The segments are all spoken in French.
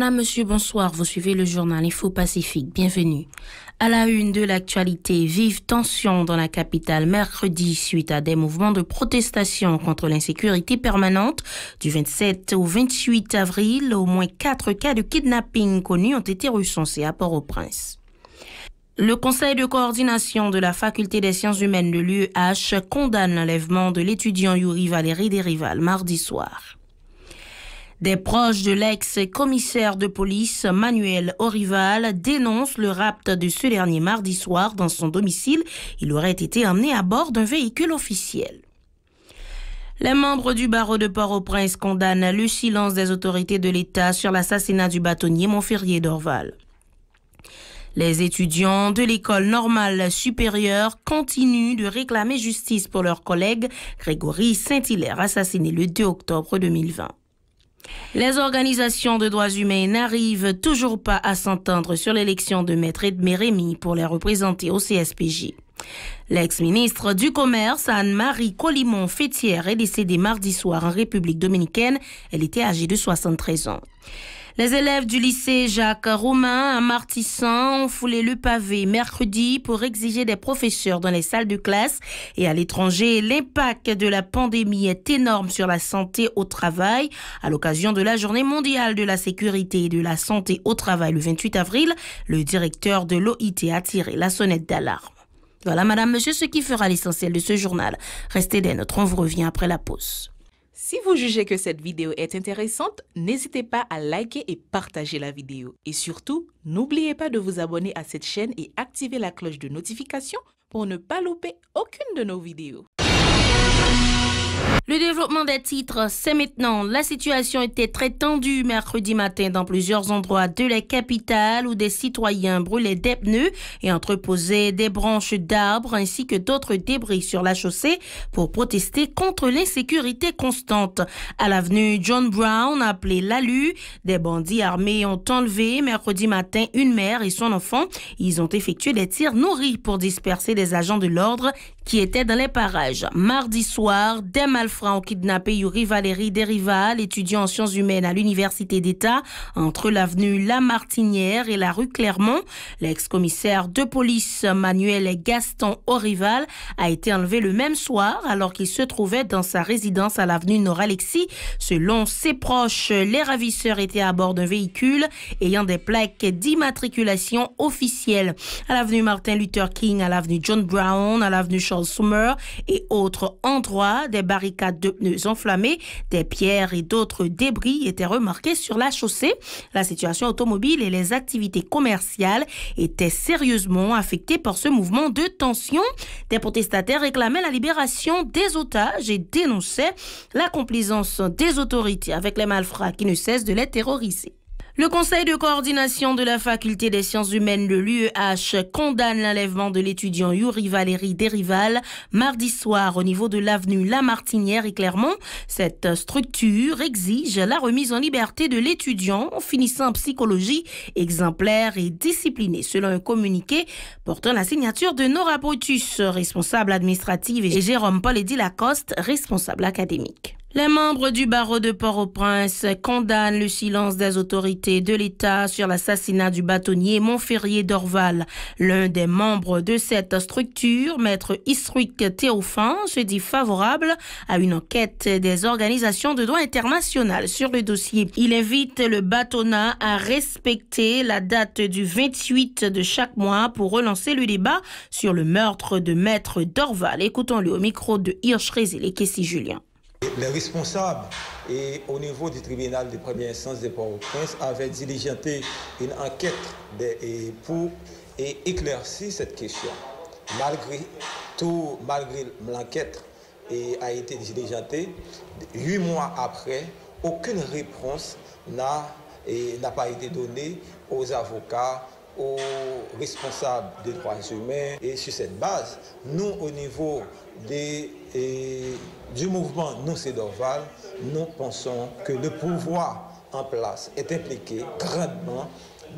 Madame, Monsieur, bonsoir. Vous suivez le journal Info Pacifique. Bienvenue. À la une de l'actualité, vive tension dans la capitale mercredi suite à des mouvements de protestation contre l'insécurité permanente. Du 27 au 28 avril, au moins 4 cas de kidnapping connus ont été recensés à Port-au-Prince. Le Conseil de coordination de la Faculté des sciences humaines de l'UEH condamne l'enlèvement de l'étudiant Yuri Valéry Derival mardi soir. Des proches de l'ex-commissaire de police Manuel Orival dénoncent le rapt de ce dernier mardi soir dans son domicile. Il aurait été emmené à bord d'un véhicule officiel. Les membres du barreau de Port-au-Prince condamnent le silence des autorités de l'État sur l'assassinat du bâtonnier Montferrier d'Orval. Les étudiants de l'école normale supérieure continuent de réclamer justice pour leur collègue Grégory Saint-Hilaire, assassiné le 2 octobre 2020. Les organisations de droits humains n'arrivent toujours pas à s'entendre sur l'élection de Maître Edmé Rémy pour les représenter au CSPJ. L'ex-ministre du Commerce, Anne-Marie Colimon-Fétière, est décédée mardi soir en République dominicaine. Elle était âgée de 73 ans. Les élèves du lycée Jacques-Romain à Martissan ont foulé le pavé mercredi pour exiger des professeurs dans les salles de classe. Et à l'étranger, l'impact de la pandémie est énorme sur la santé au travail. À l'occasion de la Journée mondiale de la sécurité et de la santé au travail le 28 avril, le directeur de l'OIT a tiré la sonnette d'alarme. Voilà, madame, monsieur, ce qui fera l'essentiel de ce journal. Restez des nôtres, on vous revient après la pause. Si vous jugez que cette vidéo est intéressante, n'hésitez pas à liker et partager la vidéo. Et surtout, n'oubliez pas de vous abonner à cette chaîne et activer la cloche de notification pour ne pas louper aucune de nos vidéos. Le développement des titres, c'est maintenant. La situation était très tendue mercredi matin dans plusieurs endroits de la capitale où des citoyens brûlaient des pneus et entreposaient des branches d'arbres ainsi que d'autres débris sur la chaussée pour protester contre l'insécurité constante. À l'avenue John Brown, appelée Lalu, des bandits armés ont enlevé mercredi matin une mère et son enfant. Ils ont effectué des tirs nourris pour disperser des agents de l'ordre qui étaient dans les parages. Mardi soir, des malfrats ont kidnappé Yuri Valéry Derival, étudiant en sciences humaines à l'Université d'État, entre l'avenue Lamartinière et la rue Clermont. L'ex-commissaire de police Manuel Gaston Orival a été enlevé le même soir alors qu'il se trouvait dans sa résidence à l'avenue Nord-Alexis. Selon ses proches, les ravisseurs étaient à bord d'un véhicule ayant des plaques d'immatriculation officielles. À l'avenue Martin Luther King, à l'avenue John Brown, à l'avenue Charles Summer et autres endroits, des barricades de pneus enflammés, des pierres et d'autres débris étaient remarqués sur la chaussée. La situation automobile et les activités commerciales étaient sérieusement affectées par ce mouvement de tension. Des protestataires réclamaient la libération des otages et dénonçaient la complaisance des autorités avec les malfrats qui ne cessent de les terroriser. Le Conseil de coordination de la Faculté des sciences humaines de l'UEH condamne l'enlèvement de l'étudiant Yuri Valéry Derival mardi soir au niveau de l'avenue Lamartinière et Clermont. Cette structure exige la remise en liberté de l'étudiant finissant en psychologie exemplaire et discipliné, selon un communiqué portant la signature de Nora Brutus, responsable administrative, et Jérôme Paul-Eddy Lacoste, responsable académique. Les membres du barreau de Port-au-Prince condamnent le silence des autorités de l'État sur l'assassinat du bâtonnier Montferrier d'Orval. L'un des membres de cette structure, maître Isruik Théophin, se dit favorable à une enquête des organisations de droit international sur le dossier. Il invite le bâtonnat à respecter la date du 28 de chaque mois pour relancer le débat sur le meurtre de maître d'Orval. Écoutons-le au micro de Hirsch Rézil et Kessie Julien. Les responsables au niveau du tribunal de première instance de Port-au-Prince avaient diligenté une enquête pour éclaircir cette question. Malgré l'enquête a été diligentée, 8 mois après, aucune réponse n'a pas été donnée aux avocats, aux responsables des droits humains. Et sur cette base, nous, au niveau du mouvement Non c'est d'Orval, nous pensons que le pouvoir en place est impliqué grandement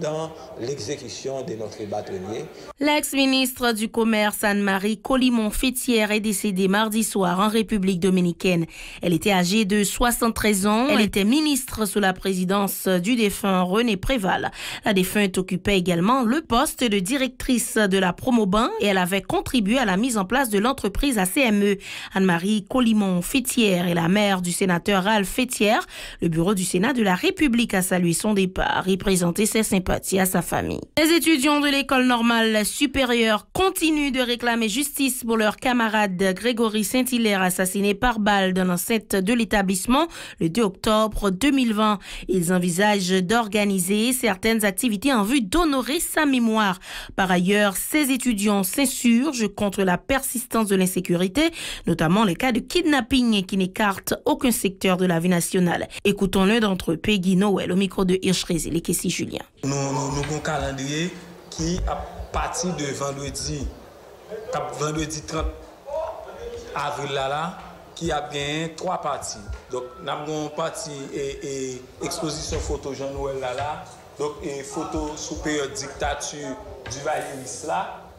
dans l'exécution de notre bâtonnier. L'ex-ministre du Commerce Anne-Marie Colimon-Fétière est décédée mardi soir en République dominicaine. Elle était âgée de 73 ans. Elle était ministre sous la présidence du défunt René Préval. La défunte occupait également le poste de directrice de la Promoban et elle avait contribué à la mise en place de l'entreprise ACME. Anne-Marie Colimon-Fétière est la mère du sénateur Ralph Fétière. Le bureau du Sénat de la République a salué son départ et présenté ses sympathies à sa famille. Les étudiants de l'école normale supérieure continuent de réclamer justice pour leur camarade Grégory Saint-Hilaire assassiné par balle dans l'enceinte de l'établissement le 2 octobre 2020. Ils envisagent d'organiser certaines activités en vue d'honorer sa mémoire. Par ailleurs, ces étudiants s'insurgent contre la persistance de l'insécurité, notamment les cas de kidnapping qui n'écartent aucun secteur de la vie nationale. Écoutons l'un d'entre eux, Peggy Noël, au micro de Hirschrezi, les Kessi Julien. Nous avons un calendrier qui, à partir de vendredi 30 avril, qui a bien 3 parties. Donc, nous avons une partie et exposition photo Jean-Noël donc photo sous période dictature du Valéris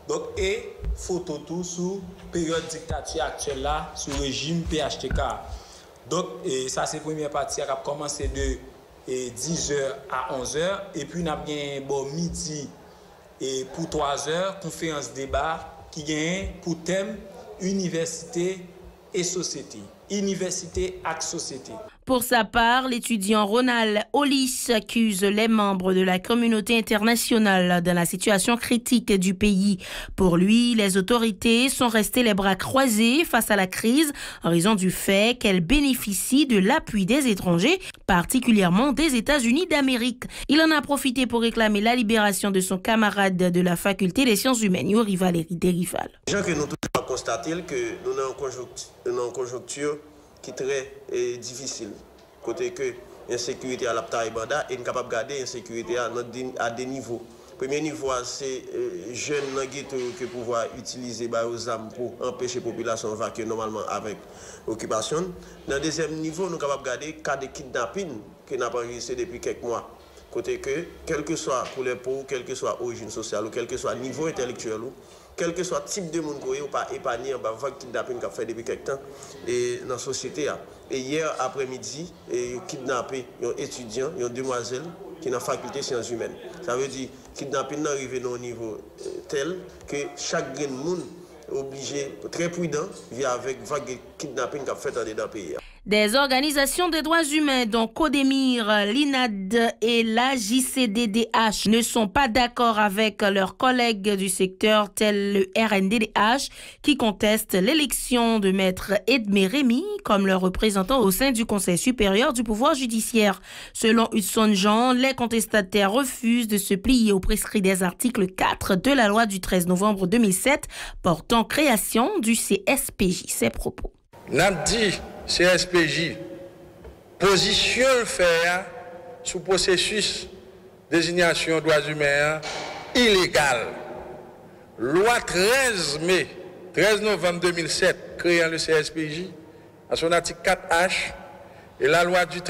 donc et photo tout sous période dictature actuelle là, sous régime PHTK. Donc, ça c'est la première partie qui a commencé de 10h à 11h. Et puis, nous avons bien midi et pour 3h, conférence débat qui gagne pour thème Université et société. Université et société. Pour sa part, l'étudiant Ronald Hollis accuse les membres de la communauté internationale dans la situation critique du pays. Pour lui, les autorités sont restées les bras croisés face à la crise en raison du fait qu'elles bénéficient de l'appui des étrangers, particulièrement des États-Unis d'Amérique. Il en a profité pour réclamer la libération de son camarade de la faculté des sciences humaines, Yuri Valérie Derival. Nous avons constaté que nous avons une conjoncture qui est très difficile. Côté que l'insécurité à la taille banda et capable de garder l'insécurité à des niveaux. Premier niveau, c'est jeunes qui pouvoir utiliser aux armes pour empêcher la population de vaquer normalement avec occupation. Dans le deuxième niveau, nous sommes capables de garder cas de kidnapping qui n'a pas existé depuis quelques mois. Côté que, quel que soit couleur peau, quel que soit origine sociale, ou quel que soit niveau intellectuel, quel que soit type de monde ou pas épargné en vague kidnapping qu'a fait depuis quelques temps et dans la société. Et hier après-midi, ils ont kidnappé un étudiant, une demoiselle qui est dans la faculté des sciences humaines. Ça veut dire que le kidnapping est arrivé à un niveau tel que chaque monde est obligé, très prudent, via avec vague kidnapping qu'a fait dans le pays. Des organisations des droits humains dont Codemir, l'INAD et la JCDDH ne sont pas d'accord avec leurs collègues du secteur tel le RNDDH qui contestent l'élection de Maître Edmé Rémy comme leur représentant au sein du Conseil supérieur du pouvoir judiciaire. Selon Hudson Jean, les contestataires refusent de se plier aux prescrits des articles 4 de la loi du 13 novembre 2007 portant création du CSPJ. Ses propos. CSPJ, position le faire sous processus désignation droits humains illégal. Loi 13 novembre 2007 créant le CSPJ à son article 4H et la loi du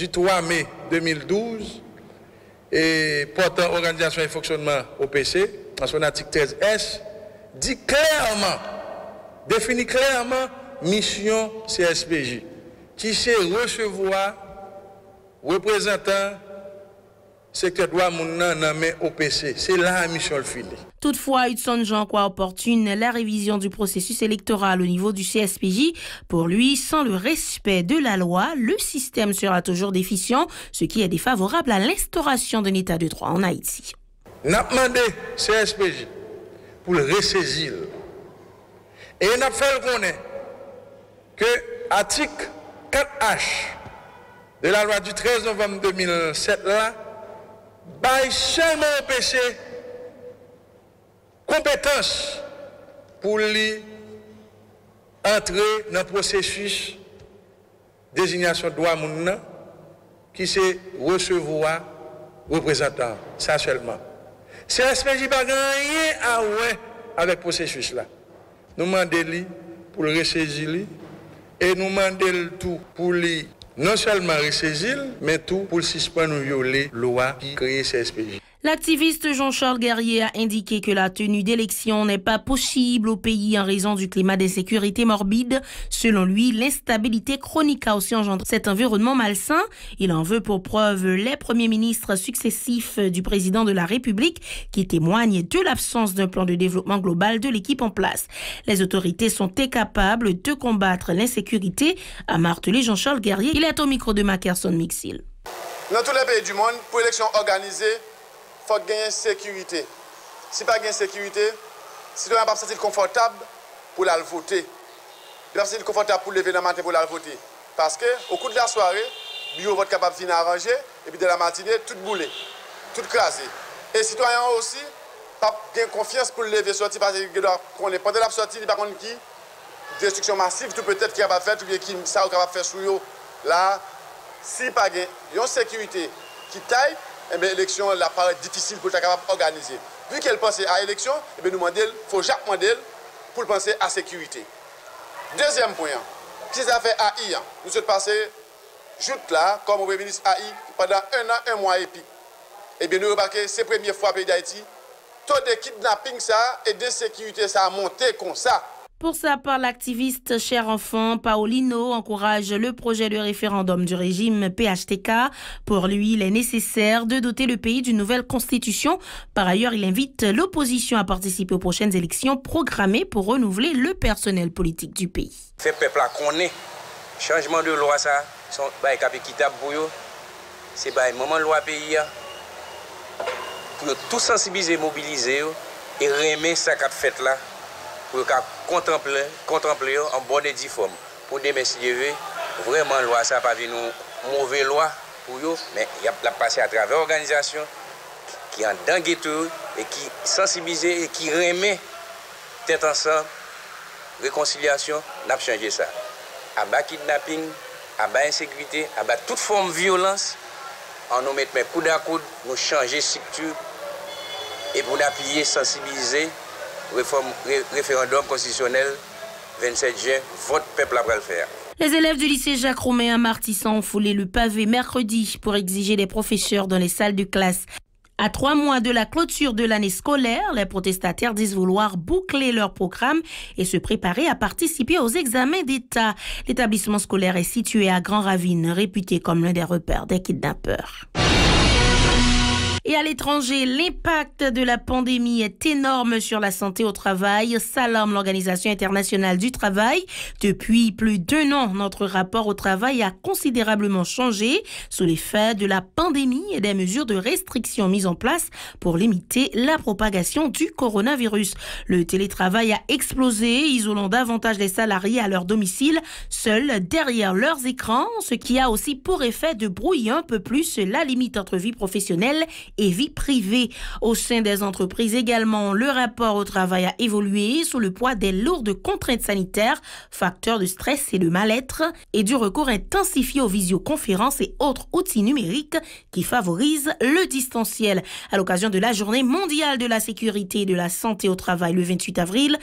3 mai 2012 et portant organisation et fonctionnement OPC à son article 13S dit clairement, définit clairement mission CSPJ, qui c'est recevoir représentant secteur droit moun nommé OPC. C'est la mission le filet. Toutefois, Hudson Jean croit opportune la révision du processus électoral au niveau du CSPJ. Pour lui, sans le respect de la loi, le système sera toujours déficient, ce qui est défavorable à l'instauration d'un état de droit en Haïti. N'a demandé CSPJ pour le ressaisir. Et n'a fait le connaître que l'article 4H de la loi du 13 novembre 2007 là, baille seulement au PC compétence pour lui entrer dans le processus désignation de droit moun qui c'est recevoir représentant, ça seulement. C'est SPJ pas rien à ouais avec le processus là. Nous demandons pour le ressaisir et nous demandons tout pour lui non seulement ressaisir, mais tout pour suspendre ou violer la loi qui crée CSPJ. L'activiste Jean-Charles Guerrier a indiqué que la tenue d'élections n'est pas possible au pays en raison du climat d'insécurité morbide. Selon lui, l'instabilité chronique a aussi engendré cet environnement malsain. Il en veut pour preuve les premiers ministres successifs du président de la République qui témoignent de l'absence d'un plan de développement global de l'équipe en place. Les autorités sont incapables de combattre l'insécurité, a martelé Jean-Charles Guerrier. Il est au micro de Mackerson Mixil. Dans tous les pays du monde, pour l'élection organisée, il faut gagner sécurité. Si pas gagner sécurité, le citoyen ne va pas se sentir confortable pour la voter. Il va se sentir confortable pour lever la matin pour la voter. Parce qu'au cours de la soirée, le bureau va être capable de finir arranger et puis de la matinée, tout boulé, tout crasé. Et les citoyens aussi, pas gagner confiance pour lever sortir parce qu'on est pendant la sortie, il n'y a pas qui destruction massive, tout peut-être qu'il va faire, tout bien qui ça va faire sur eux. Là, si pas gagner une sécurité qui taille, eh bien, l'élection paraît difficile pour être capable d'organiser. Vu qu'elle pense à l'élection, eh bien, nous demandons, il faut chaque modèle pour penser à sécurité. Deuxième point, si ça fait AI, nous sommes passés juste là, comme au Premier ministre AI, pendant 1 an, 1 mois et puis. Eh bien, nous remarquons, c'est la première fois au pays d'Haïti, taux de kidnapping ça et de sécurité ça a monté comme ça. Pour sa part, l'activiste Cher Enfant Paolino encourage le projet de référendum du régime PHTK. Pour lui, il est nécessaire de doter le pays d'une nouvelle constitution. Par ailleurs, il invite l'opposition à participer aux prochaines élections programmées pour renouveler le personnel politique du pays. Fait peuple à connaître changement de loi ça, sont équitable pour eux. C'est un moment de loi pays pour tout sensibiliser, mobiliser et remettre ça qu'a fait là. Pour contempler en bonne et due forme. Pour demain, si Dieu veut, vraiment, loi, ça n'a pas vu une mauvaise loi pour eux, mais il a passé à travers l'organisation qui est en dingue et qui sensibilise et qui remet tête ensemble, réconciliation, n'a pas changé ça. À bas kidnapping, à bas insécurité, à bas toute forme de violence, en nous mettre coude à coude, nous changer structure et pour nous appuyer, sensibiliser. Référendum constitutionnel 27 juin, votre peuple après le faire. Les élèves du lycée Jacques Romain à Martissan ont foulé le pavé mercredi pour exiger des professeurs dans les salles de classe. À 3 mois de la clôture de l'année scolaire, les protestataires disent vouloir boucler leur programme et se préparer à participer aux examens d'État. L'établissement scolaire est situé à Grand Ravine, réputé comme l'un des repères des kidnappeurs. Et à l'étranger, l'impact de la pandémie est énorme sur la santé au travail, s'alarme l'Organisation internationale du travail. Depuis plus d'1 an, notre rapport au travail a considérablement changé sous l'effet de la pandémie et des mesures de restriction mises en place pour limiter la propagation du coronavirus. Le télétravail a explosé, isolant davantage les salariés à leur domicile, seuls derrière leurs écrans, ce qui a aussi pour effet de brouiller un peu plus la limite entre vie professionnelle et vie privée. Au sein des entreprises également, le rapport au travail a évolué sous le poids des lourdes contraintes sanitaires, facteurs de stress et de mal-être, et du recours intensifié aux visioconférences et autres outils numériques qui favorisent le distanciel. À l'occasion de la Journée mondiale de la sécurité et de la santé au travail le 28 avril,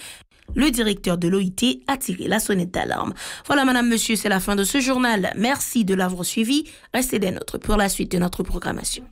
le directeur de l'OIT a tiré la sonnette d'alarme. Voilà, madame, monsieur, c'est la fin de ce journal. Merci de l'avoir suivi. Restez des nôtres pour la suite de notre programmation.